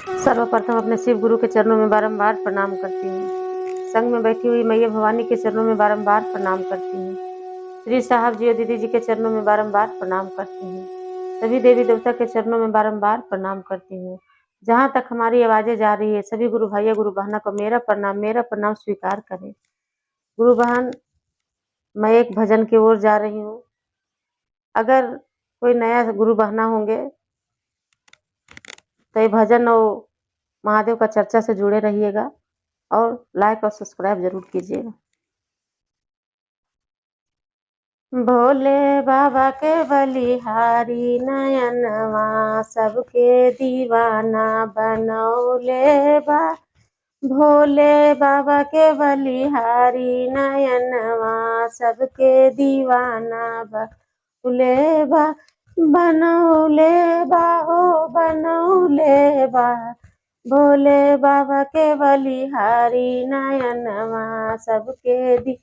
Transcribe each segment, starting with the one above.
सर्वप्रथम अपने शिव गुरु के चरणों में बारंबार प्रणाम करती हूँ। संग में बैठी हुई मैया भवानी के चरणों में बारंबार प्रणाम करती हूँ। श्री साहब जी और दीदी जी के चरणों में बारंबार प्रणाम करती हूँ। सभी देवी देवता के चरणों में बारंबार प्रणाम करती हूँ। जहाँ तक हमारी आवाजें जा रही है, सभी गुरु भाइया गुरु बहना को मेरा प्रणाम स्वीकार करें। गुरु बहन, मैं एक भजन की ओर जा रही हूँ। अगर कोई नया गुरु बहना होंगे तो ये भजन और महादेव का चर्चा से जुड़े रहिएगा और लाइक और सब्सक्राइब जरूर कीजिएगा। भोले बाबा के बलिहारी नयनवा सबके दीवाना बनौले बा। भोले बाबा के बलिहारी नयनवा सबके दीवाना बनौले बा। बनौले बा हो बनौले बा। भोले बाबा के बलिहारी नयनवा सबके दी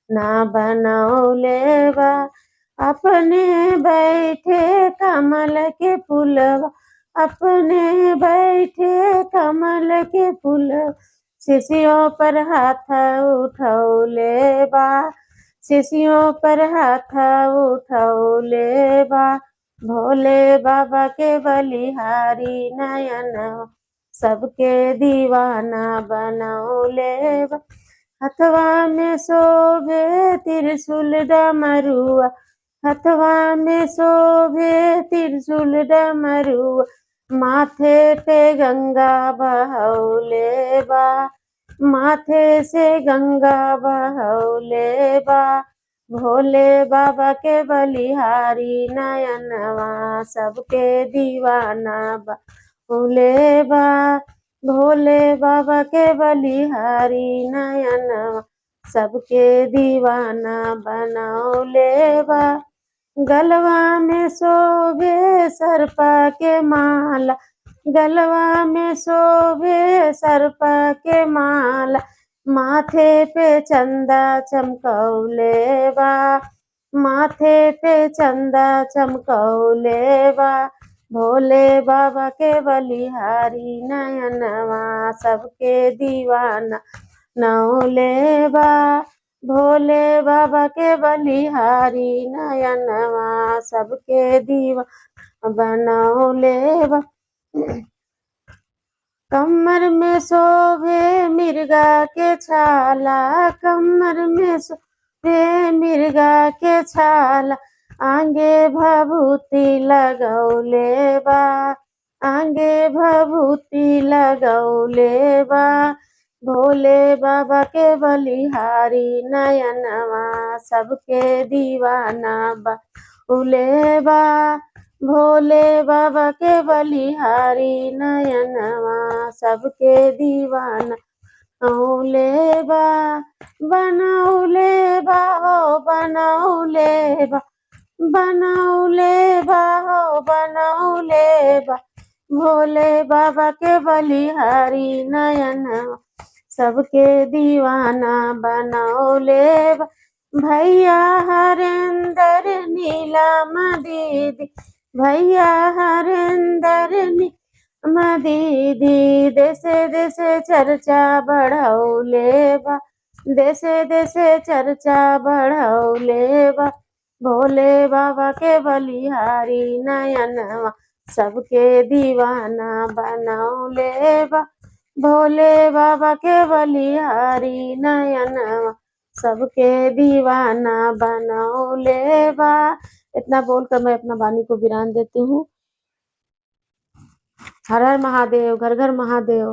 ना बनौले बा। अपने बैठे कमल के फूलवा, अपने बैठे कमल के फूलवा, शिष्यों पर हाथ उठौले बा। शिष्यों पर हाथ उठौले बा। भोले बाबा के बलिहारी नयन सबके दीवाना बनौले बा। हथवा में शोभे त्रिशूल डमरुआ, हथवा में शोभे त्रिशूल डमरुआ, माथे पे गंगा बहौले बा। माथे से गंगा बहौले बा। भोले बाबा के बलिहारी नयनवा सबके दीवाना बहौले बा। भोले बाबा के बलिहारी नयनवा सबके दीवाना बनौले बा। गलवा में शोभे सर्पा के माला, गलवा में शोभे सर्पा के माला, माथे पे चंदा चमकौले बा। माथे पे चंदा चमकौले बा। भोले बाबा के बलिहारी नयनवा सबके दीवाना नौले बा। भोले बाबा के बलिहारी नयनवा सबके दीवाना बनौले बा। कमर में शोभे मिर्गा के छाला, कमर में शोभे मिर्गा के छाला, आंगे भभूति लगौले बा। आंगे भभूति लगौले बा। भोले बाबा के बलिहारी नयनवा सबके दीवाना बनौले बा। भोले बाबा के बलिहारी नयनवा सबके दीवाना बनौले बा। बनौले बा हो बनौले बा। बनौले बा हो बनौले बा। भोले बाबा के बलिहारी नयनवा सबके दीवाना बनौले बा। भैया हरेंद्र नीलम दीदी, भैया हरेंद्र नीलम दीदी, देशे देशे चर्चा बढ़ौले बा। देशे देशे चर्चा बढ़ौले बा। भोले बाबा के बलिहारी नयनवा सबके दीवाना बनौले बा। भोले बाबा के बलिहारी नयनवा सबके दीवाना बनौले बा। इतना बोलकर मैं अपना वाणी को विराम देती हूँ। हर हर महादेव, घर घर महादेव।